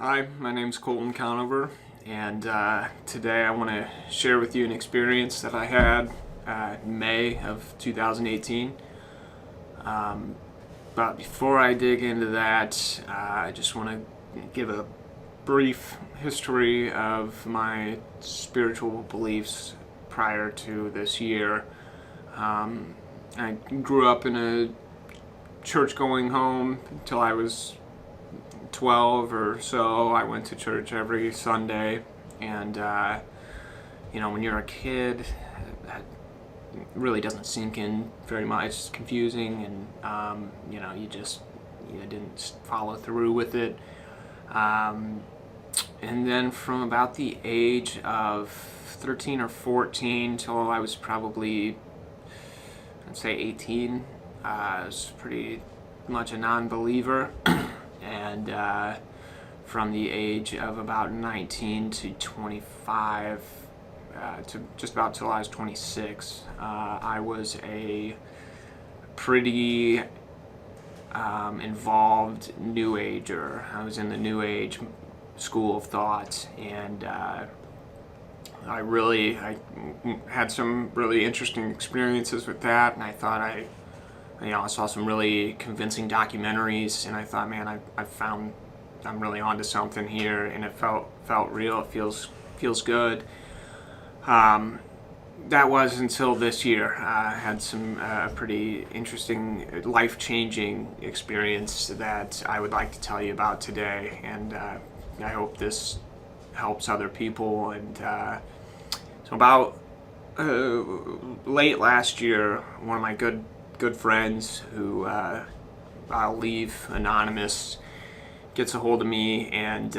Hi, my name's Colton Conover, and today I want to share with you an experience that I had in May of 2018. But before I dig into that, I just want to give a brief history of my spiritual beliefs prior to this year. I grew up in a church-going home until I was 12 or so. I went to church every Sunday, and when you're a kid, that really doesn't sink in very much. It's confusing, and you didn't follow through with it. And then from about the age of 13 or 14 till I was probably, I'd say 18, I was pretty much a non-believer. And from the age of about 19 to 25, to just about till I was 26, I was a pretty involved New Ager. I was in the New Age school of thought, and I had some really interesting experiences with that, and I thought I saw some really convincing documentaries, and I thought, man, I'm really onto something here, and it felt real. It feels good. That was until this year. I had some pretty interesting, life-changing experience that I would like to tell you about today, and I hope this helps other people. And so about late last year, one of my good friends who I'll leave anonymous gets a hold of me, and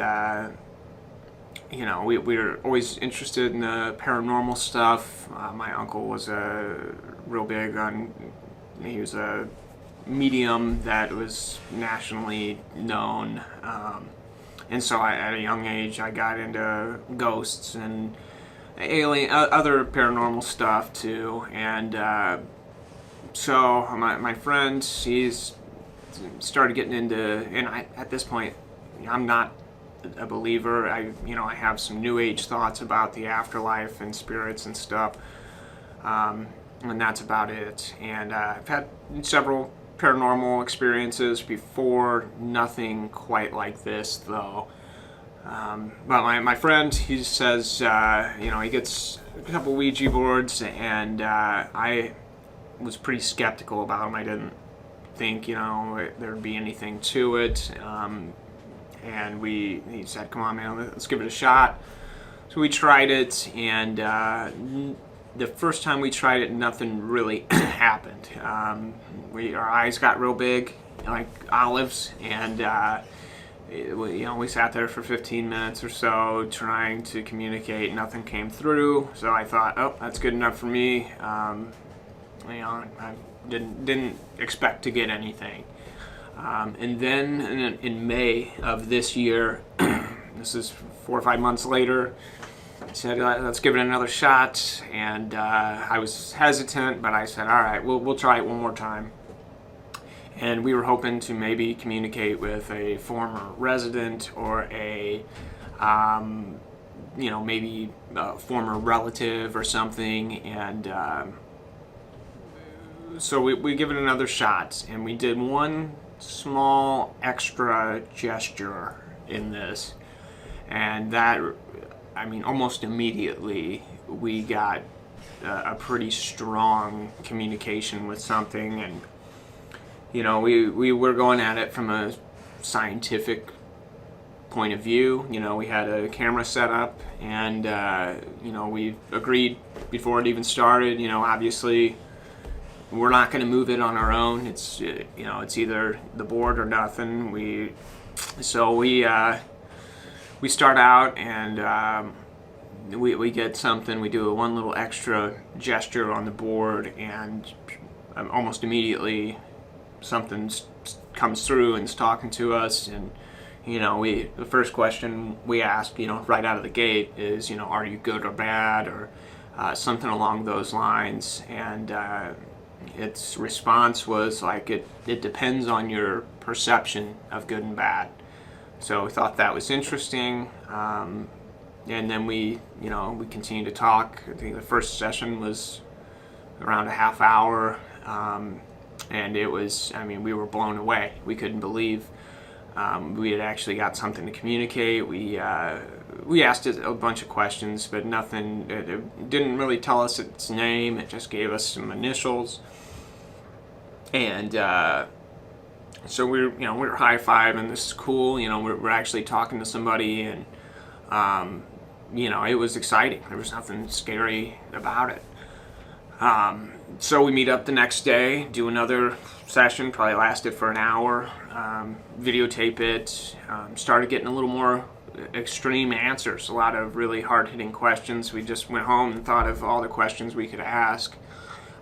we were always interested in the paranormal stuff. My uncle was real big on, he was a medium that was nationally known, and so at a young age I got into ghosts and other paranormal stuff too, and so my friend, he's started getting into, and at this point, I'm not a believer. I have some New Age thoughts about the afterlife and spirits and stuff, and that's about it. And I've had several paranormal experiences before, nothing quite like this though. But my friend, he says, he gets a couple Ouija boards, and I was pretty skeptical about them. I didn't think, there'd be anything to it. And he said, come on, man, let's give it a shot. So we tried it, and the first time we tried it, nothing really happened. Our eyes got real big, like olives, and we sat there for 15 minutes or so trying to communicate. Nothing came through, so I thought, oh, that's good enough for me. I didn't expect to get anything. And then in May of this year, this is 4 or 5 months later, I said, let's give it another shot. And I was hesitant, but I said, all right, we'll try it one more time. And we were hoping to maybe communicate with a former resident or maybe a former relative or something. And so we give it another shot, and we did one small extra gesture in this, and that, almost immediately we got a pretty strong communication with something. And we were going at it from a scientific point of view. We had a camera set up, and we agreed before it even started, obviously we're not going to move it on our own. It's it's either the board or nothing. We start out, and we get something. We do one little extra gesture on the board, and almost immediately something comes through and is talking to us. And the first question we ask, right out of the gate is, are you good or bad, or something along those lines. And its response was like, it depends on your perception of good and bad. So we thought that was interesting. And then we continued to talk. I think the first session was around a half hour. And it was, we were blown away. We couldn't believe we had actually got something to communicate. We asked it a bunch of questions, but nothing. It didn't really tell us its name. It just gave us some initials, and so we were high-fiving. This is cool. We're actually talking to somebody, and it was exciting. There was nothing scary about it. So we meet up the next day, do another session, probably lasted for an hour, videotape it, started getting a little more extreme answers, a lot of really hard-hitting questions. We just went home and thought of all the questions we could ask,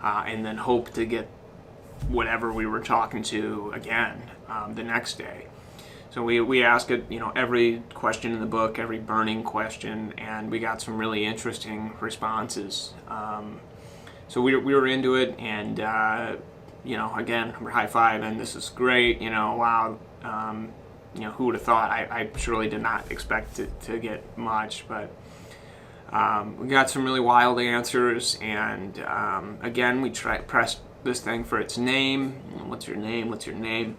and then hope to get whatever we were talking to again the next day. So we asked it, every question in the book, every burning question, and we got some really interesting responses. So we were into it, and again, we're high-fiving. This is great. Wow. Who would have thought? I surely did not expect it to get much, but we got some really wild answers. And again, we pressed this thing for its name. What's your name? What's your name?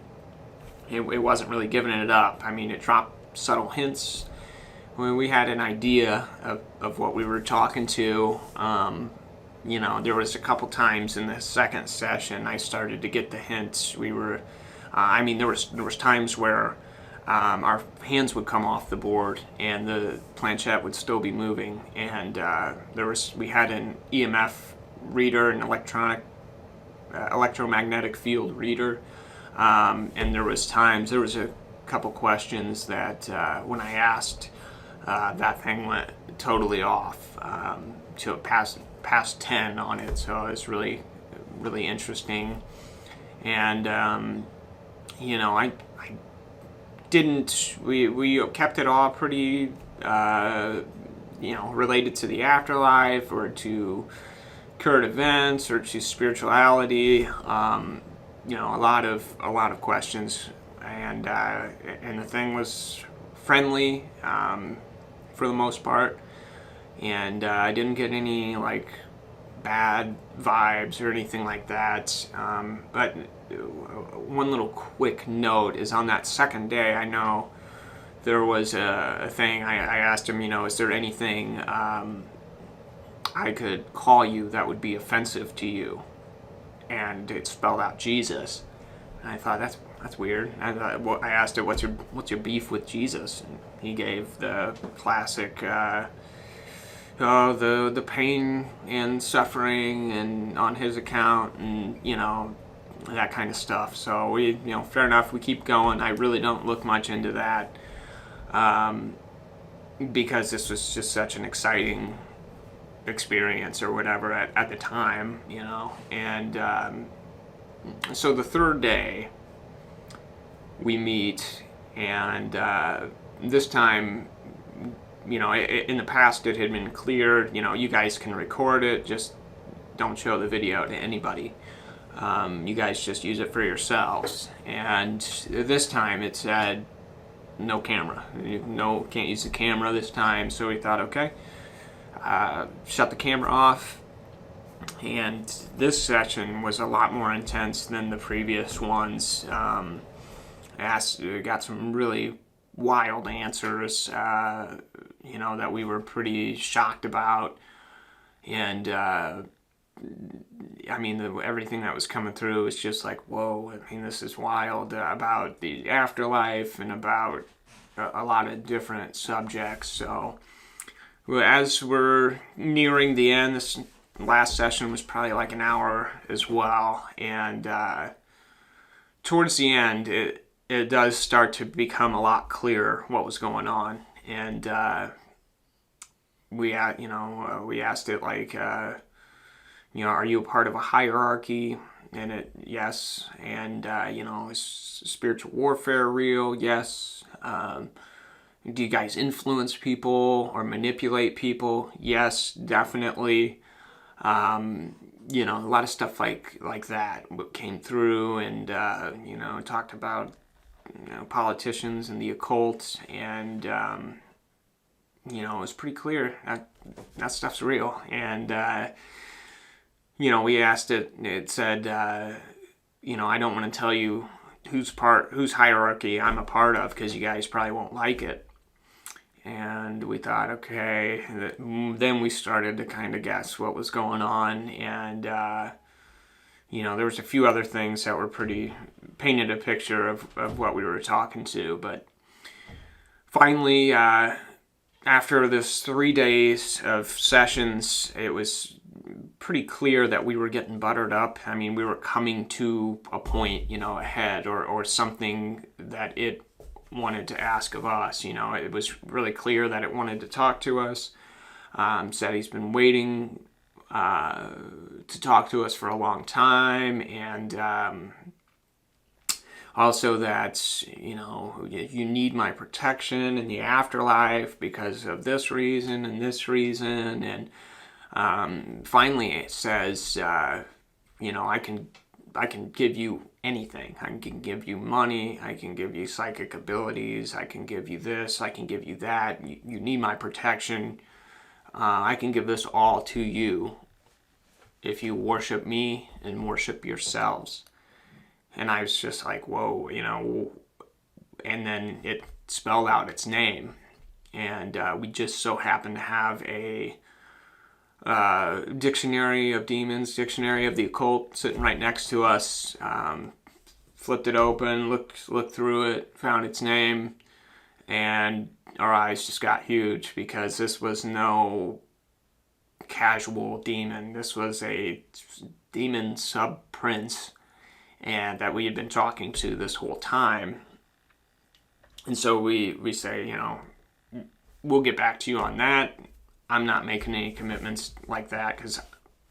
It wasn't really giving it up. It dropped subtle hints. When we had an idea of what we were talking to. There was a couple times in the second session I started to get the hints. We were, there was times where our hands would come off the board and the planchette would still be moving, and we had an EMF reader, an electromagnetic field reader, and there was a couple questions that when I asked, that thing went totally off, to past 10 on it, so it's really, really interesting. And I didn't. We kept it all pretty, related to the afterlife or to current events or to spirituality. A lot of questions, and the thing was friendly for the most part. And I didn't get any bad vibes or anything like that. But one little quick note is on that second day, I know there was a thing. I asked him, is there anything I could call you that would be offensive to you? And it spelled out Jesus. And I thought that's weird. I asked it, what's your beef with Jesus? And he gave the classic. The pain and suffering and on his account, and that kind of stuff. So we, fair enough, we keep going. I really don't look much into that, because this was just such an exciting experience or whatever at the time, and so the third day we meet, and this time, in the past it had been cleared, you guys can record it, just don't show the video to anybody. You guys just use it for yourselves. And this time it said no camera. Can't use the camera this time. So we thought, okay, shut the camera off. And this session was a lot more intense than the previous ones. Got some really wild answers, that we were pretty shocked about, and everything that was coming through was just like, whoa, this is wild, about the afterlife and about a lot of different subjects. So as we're nearing the end, this last session was probably like an hour as well, and towards the end it does start to become a lot clearer what was going on. And we asked it are you a part of a hierarchy? And it, yes. And is spiritual warfare real? Yes. Do you guys influence people or manipulate people? Yes, definitely. A lot of stuff like that came through, and talked about politicians and the occult, and it was pretty clear that stuff's real. And we asked it. It said, I don't want to tell you whose hierarchy I'm a part of because you guys probably won't like it. And we thought, okay. Then we started to kind of guess what was going on, and there was a few other things that were painted a picture of what we were talking to. But finally, after this 3 days of sessions, it was pretty clear that we were getting buttered up. I mean, we were coming to a point, ahead, or something that it wanted to ask of us. It was really clear that it wanted to talk to us. Said he's been waiting to talk to us for a long time, and also that you need my protection in the afterlife because of this reason and this reason. And finally it says, I can give you anything. I can give you money. I can give you psychic abilities. I can give you this. I can give you that. You need my protection. I can give this all to you if you worship me and worship yourselves. And I was just like, whoa, and then it spelled out its name. And we just so happened to have a dictionary of demons, dictionary of the occult sitting right next to us. Flipped it open, looked through it, found its name, and our eyes just got huge because this was no casual demon. This was a demon sub-prince, and that we had been talking to this whole time. And so we say, we'll get back to you on that. I'm not making any commitments like that because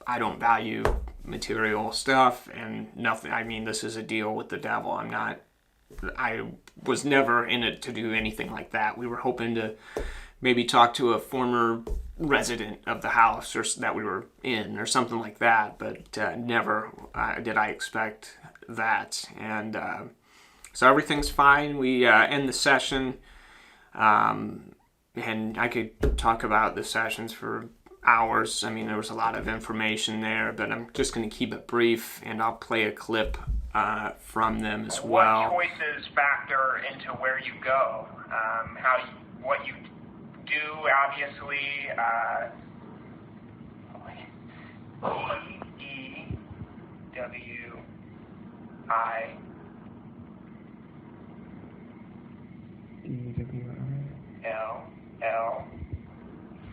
I don't value material stuff and nothing. I mean, this is a deal with the devil. I was never in it to do anything like that. We were hoping to maybe talk to a former resident of the house or that we were in or something like that, but never did I expect that. And so everything's fine. We end the session, and I could talk about the sessions for hours. I mean, there was a lot of information there, but I'm just going to keep it brief, and I'll play a clip from them as well. What choices factor into where you go? What you do, obviously.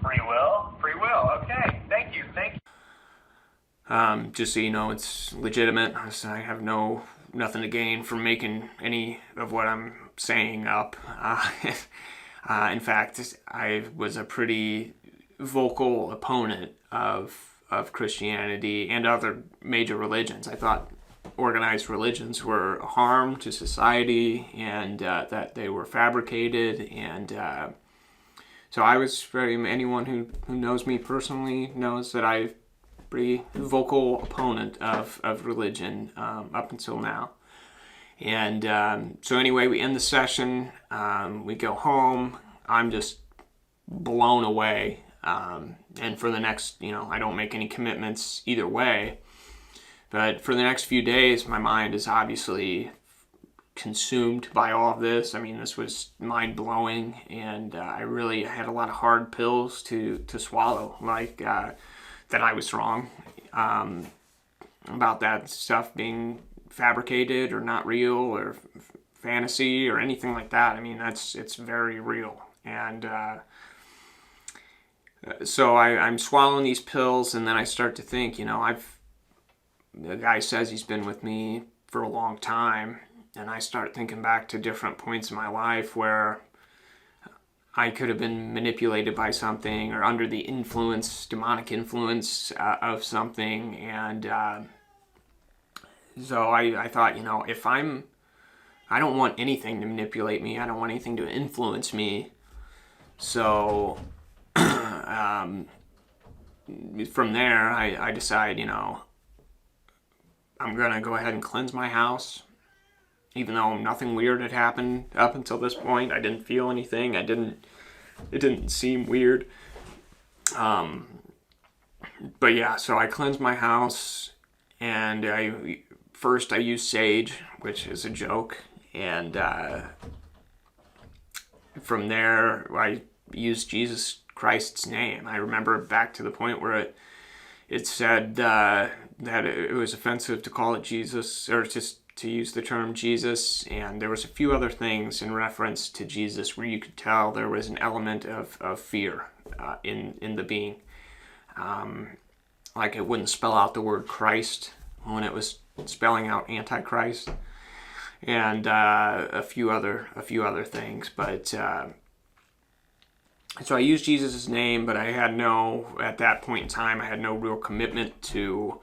EWILL. Free will. Okay. Thank you. Just so you know, it's legitimate. I have nothing to gain from making any of what I'm saying up. In fact, I was a pretty vocal opponent of Christianity and other major religions. I thought organized religions were a harm to society, and that they were fabricated. And so I was anyone who knows me personally knows that I'm a pretty vocal opponent of religion up until now. And so anyway, we end the session, we go home. I'm just blown away. And for the next, I don't make any commitments either way. But for the next few days, my mind is obviously consumed by all of this. I mean, this was mind-blowing, and I really had a lot of hard pills to swallow, like that I was wrong about that stuff being fabricated or not real or fantasy or anything like that. I mean, it's very real. And so I'm swallowing these pills, and then I start to think, the guy says he's been with me for a long time, and I start thinking back to different points in my life where I could have been manipulated by something or under the influence, demonic influence of something. And so I thought, if I don't want anything to manipulate me. I don't want anything to influence me. So from there, I decide, I'm going to go ahead and cleanse my house even though nothing weird had happened up until this point. I didn't feel anything. It didn't seem weird. But yeah, so I cleansed my house, and I used sage, which is a joke, and from there I used Jesus Christ's name. I remember back to the point where it said that it was offensive to call it Jesus, or just to use the term Jesus, and there was a few other things in reference to Jesus where you could tell there was an element of fear in the being. Like it wouldn't spell out the word Christ when it was spelling out Antichrist, and a few other things. But so I used Jesus' name, but at that point in time, I had no real commitment to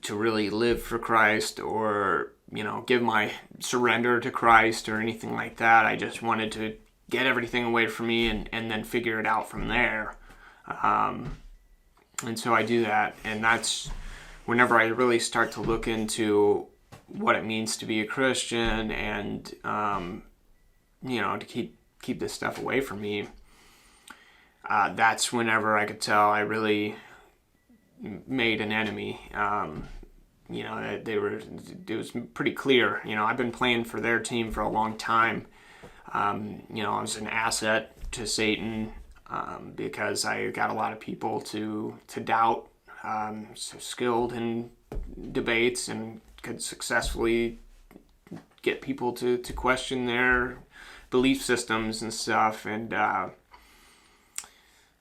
really live for Christ, or give my surrender to Christ or anything like that. I just wanted to get everything away from me and then figure it out from there. And so I do that, and that's whenever I really start to look into what it means to be a Christian, and to keep this stuff away from me. That's whenever I could tell I really made an enemy. It was pretty clear. I've been playing for their team for a long time. I was an asset to Satan. Because I got a lot of people to doubt, so skilled in debates, and could successfully get people to question their belief systems and stuff. And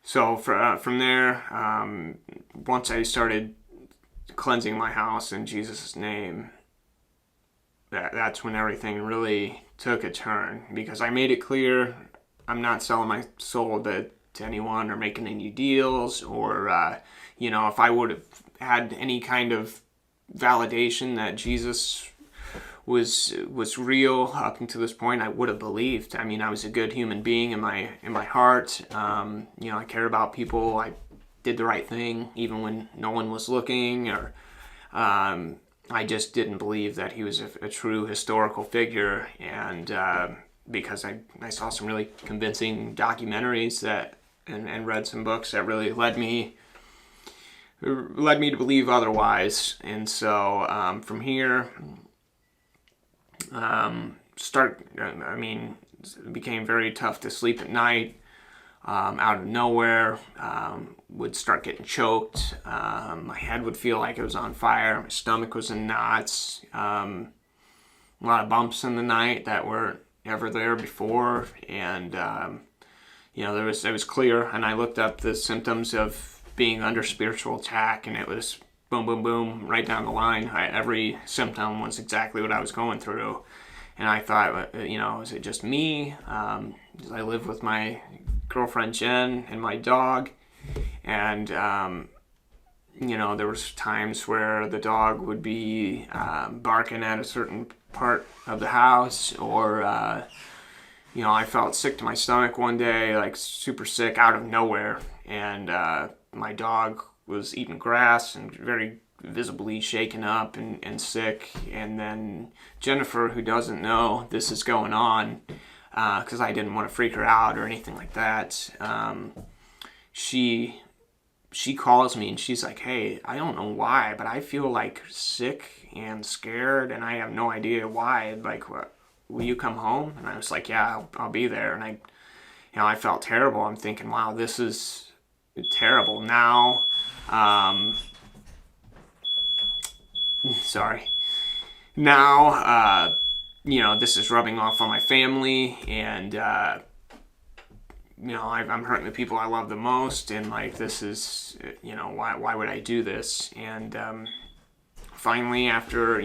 so from there, once I started cleansing my house in Jesus' name, that's when everything really took a turn, because I made it clear I'm not selling my soul to anyone or making any deals, or if I would have had any kind of validation that Jesus was real up until this point, I would have believed. I mean, I was a good human being in my heart. I cared about people. I did the right thing even when no one was looking, or I just didn't believe that he was a true historical figure. And because I saw some really convincing documentaries and read some books that really led me to believe otherwise. And so from here, it became very tough to sleep at night. Out of nowhere, would start getting choked. My head would feel like it was on fire. My stomach was in knots. A lot of bumps in the night that weren't ever there before. And it was clear, and I looked up the symptoms of being under spiritual attack, and it was boom, boom, boom, right down the line. Every symptom was exactly what I was going through. And I thought, is it just me? I live with my girlfriend Jen and my dog, and there was times where the dog would be barking at a certain part of the house, or I felt sick to my stomach one day, like super sick out of nowhere, and my dog was eating grass and very visibly shaken up and sick. And then Jennifer, who doesn't know this is going on, because I didn't want to freak her out or anything like that, she calls me and she's like, "Hey, I don't know why, but I feel like sick and scared, and I have no idea why. Like, what, will you come home?" And I was like, "Yeah, I'll be there." And I felt terrible. I'm thinking, wow, this is terrible. Now, sorry. Now, this is rubbing off on my family, and I'm hurting the people I love the most, and like, this is, why would I do this? And finally, after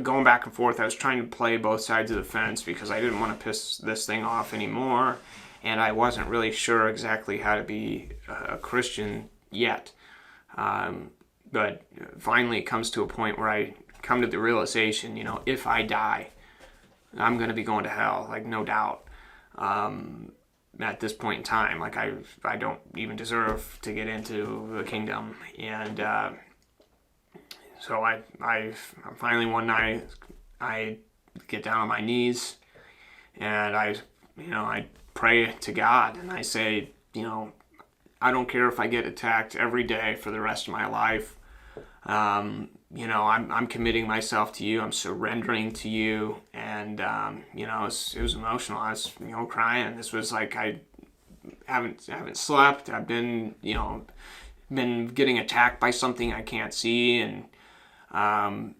going back and forth, I was trying to play both sides of the fence because I didn't want to piss this thing off anymore, and I wasn't really sure exactly how to be a Christian yet. But finally, it comes to a point where I come to the realization, if I die, I'm going to be going to hell, like, no doubt. At this point in time, like, I don't even deserve to get into the kingdom. And so I finally one night, I get down on my knees and I pray to God and I say, I don't care if I get attacked every day for the rest of my life. I'm committing myself to you. I'm surrendering to you. And, it was emotional. I was, crying. This was like, I haven't slept. I've been, been getting attacked by something I can't see. And, and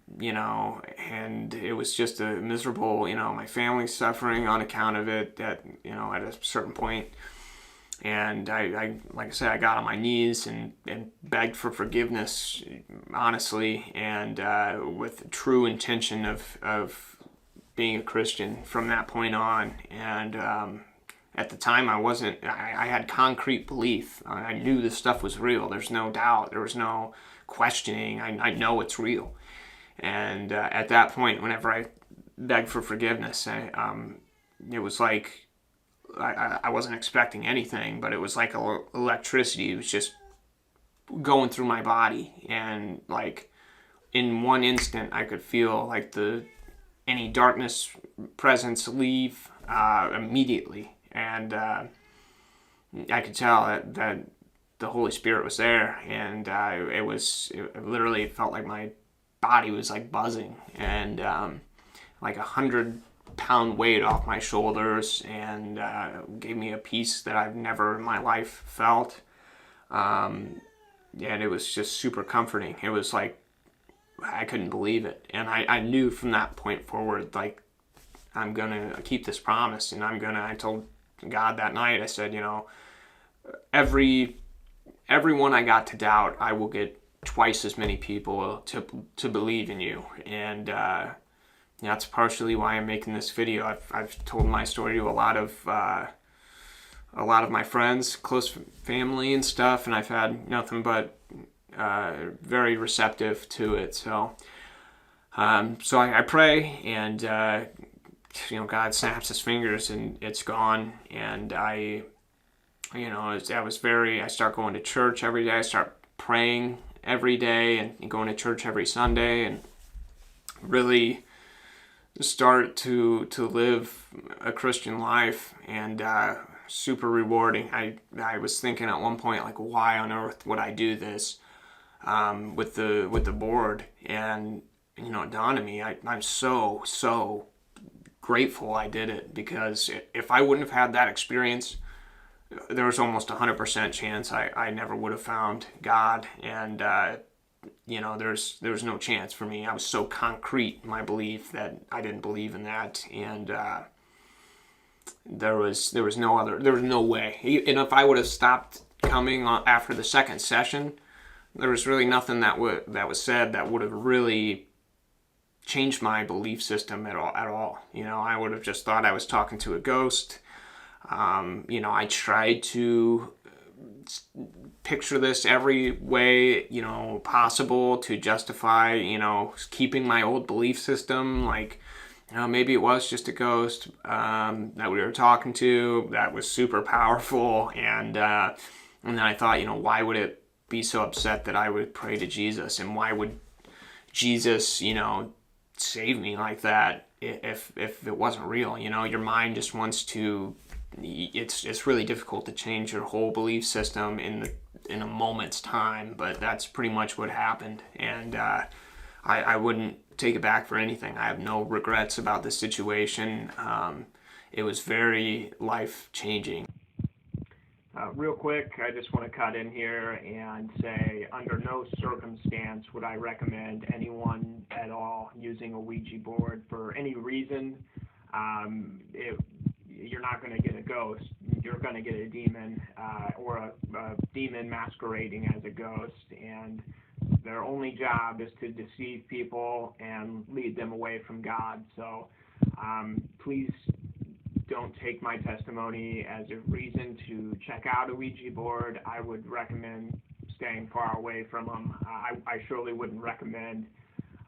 it was just a miserable, my family's suffering on account of it at a certain point. And I like I said, I got on my knees and begged for forgiveness, honestly, and with true intention of being a Christian from that point on. And at the time, I had concrete belief. I knew this stuff was real. There's no doubt. There was no questioning. I know it's real. And at that point, whenever I begged for forgiveness, it was like, I wasn't expecting anything, but it was like electricity. It was just going through my body, and like in one instant, I could feel like any darkness presence leave immediately, and I could tell that the Holy Spirit was there, and it literally felt like my body was like buzzing, and like 100-pound weight off my shoulders, and gave me a peace that I've never in my life felt. And it was just super comforting. It was like I couldn't believe it, and I knew from that point forward, like, I'm gonna keep this promise, and I told God that night, I said, everyone I got to doubt, I will get twice as many people to believe in you. And that's partially why I'm making this video. I've told my story to a lot of my friends, close family and stuff, and I've had nothing but very receptive to it. So I pray, and God snaps his fingers and it's gone. And I start going to church every day. I start praying every day and going to church every Sunday, and really start to live a Christian life, and super rewarding. I was thinking at one point, like, why on earth would I do this with the board? And it dawned on me, I'm so grateful I did it, because if I wouldn't have had that experience, there was almost 100% chance I never would have found God. And there was no chance for me. I was so concrete in my belief that I didn't believe in that, and there was no way. And if I would have stopped coming after the second session, there was really nothing that was said that would have really changed my belief system at all. I would have just thought I was talking to a ghost. I tried to picture this every way, possible to justify, keeping my old belief system. Like, maybe it was just a ghost that we were talking to that was super powerful. And then I thought, why would it be so upset that I would pray to Jesus? And why would Jesus, save me like that if it wasn't real? Your mind just wants to. It's really difficult to change your whole belief system in a moment's time, but that's pretty much what happened. And I wouldn't take it back for anything. I have no regrets about this situation. It was very life-changing. Real quick, I just want to cut in here and say, under no circumstance would I recommend anyone at all using a Ouija board for any reason. You're not going to get a ghost. You're going to get a demon, or a demon masquerading as a ghost, and their only job is to deceive people and lead them away from God. So please don't take my testimony as a reason to check out a Ouija board. I would recommend staying far away from them. I surely wouldn't recommend,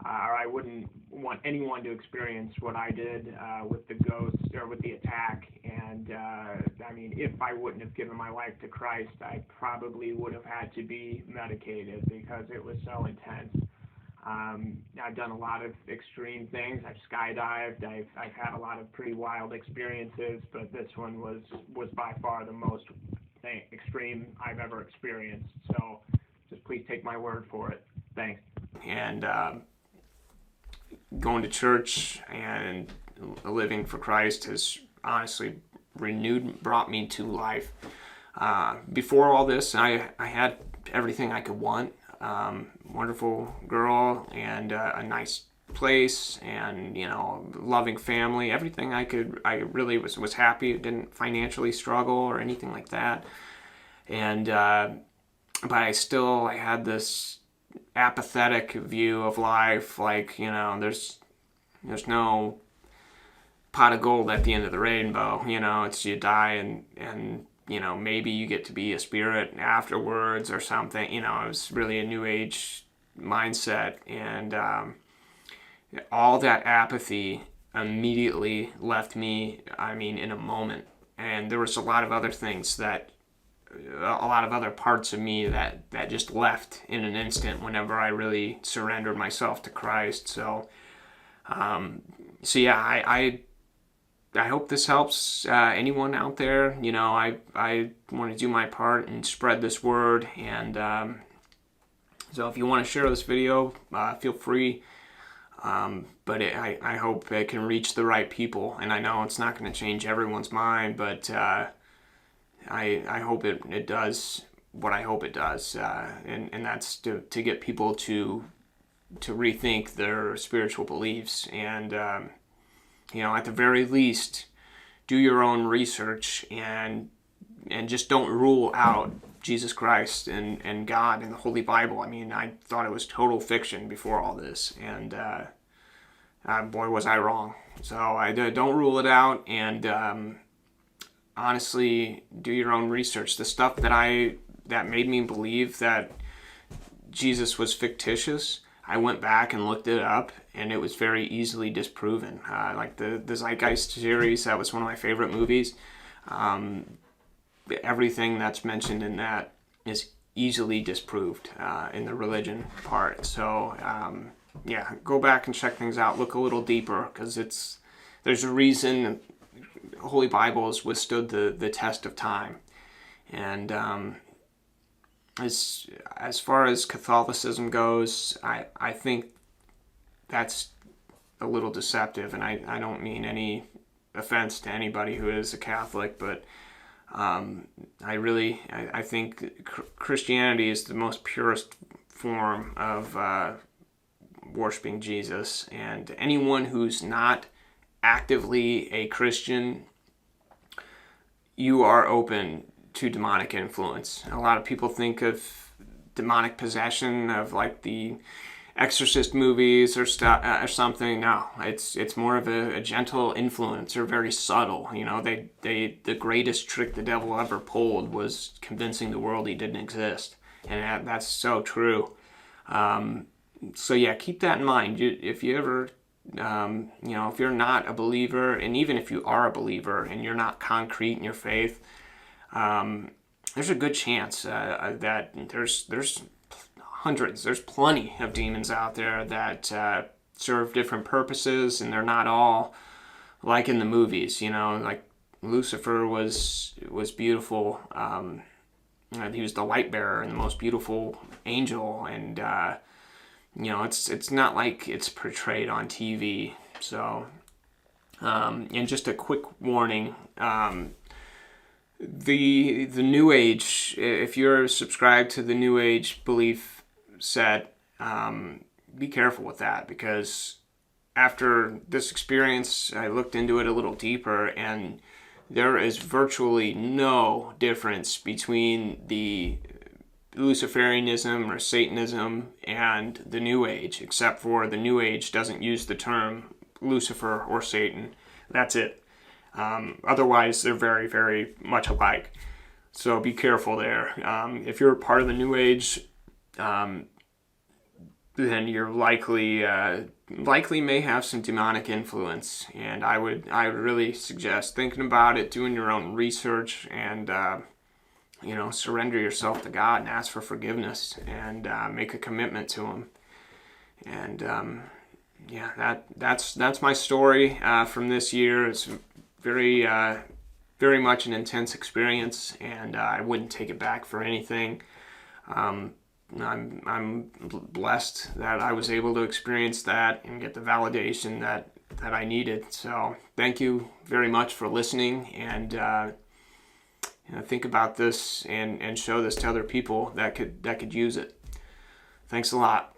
or I wouldn't want anyone to experience what I did with the ghosts or with the attack. And if I wouldn't have given my life to Christ, I probably would have had to be medicated because it was so intense. I've done a lot of extreme things. I've skydived. I've had a lot of pretty wild experiences, but this one was by far the most extreme I've ever experienced. So just please take my word for it. Thanks. And going to church and living for Christ has honestly brought me to life. Before all this, I had everything I could want. Wonderful girl and a nice place and, loving family, everything I really was happy. Didn't financially struggle or anything like that. And, but I had this apathetic view of life. Like, there's no pot of gold at the end of the rainbow. It's you die and maybe you get to be a spirit afterwards or something. It was really a new age mindset. And all that apathy immediately left me, in a moment. And there was a lot of other parts of me that just left in an instant whenever I really surrendered myself to Christ. So I hope this helps anyone out there. I want to do my part and spread this word. And so if you want to share this video, feel free. But I hope it can reach the right people. And I know it's not going to change everyone's mind, but I hope it does what I hope it does. And that's to get people to rethink their spiritual beliefs. And at the very least, do your own research and just don't rule out Jesus Christ and God and the Holy Bible. I thought it was total fiction before all this, and boy, was I wrong. So I don't rule it out, and honestly, do your own research. The stuff that made me believe that Jesus was fictitious, I went back and looked it up, and it was very easily disproven. Like the Zeitgeist series, that was one of my favorite movies. Everything that's mentioned in that is easily disproved in the religion part. So, go back and check things out. Look a little deeper, because there's a reason the Holy Bible has withstood the test of time. And as far as Catholicism goes, I think that's a little deceptive, and I don't mean any offense to anybody who is a Catholic, but I think Christianity is the most purest form of worshiping Jesus, and anyone who's not actively a Christian, you are open to demonic influence. A lot of people think of demonic possession of like the Exorcist movies or something. No, it's more of a gentle influence, or very subtle. The greatest trick the devil ever pulled was convincing the world he didn't exist, and that's so true. Keep that in mind. If you ever, if you're not a believer, and even if you are a believer and you're not concrete in your faith, there's a good chance that there's plenty of demons out there that serve different purposes, and they're not all like in the movies. Like Lucifer was beautiful. He was the light bearer and the most beautiful angel, and it's not like it's portrayed on TV. So, and just a quick warning. The New Age, if you're subscribed to the New Age belief set, be careful with that, because after this experience, I looked into it a little deeper, and there is virtually no difference between the Luciferianism or Satanism and the New Age, except for the New Age doesn't use the term Lucifer or Satan. That's it. Otherwise, they're very, very much alike. So be careful there. If you're part of the New Age, then you're likely may have some demonic influence. And I would really suggest thinking about it, doing your own research, and surrender yourself to God and ask for forgiveness, and make a commitment to Him. And yeah, that's my story from this year. It's very very much an intense experience, and I wouldn't take it back for anything. I'm blessed that I was able to experience that and get the validation that I needed. So thank you very much for listening, and think about this and show this to other people that could use it. Thanks a lot.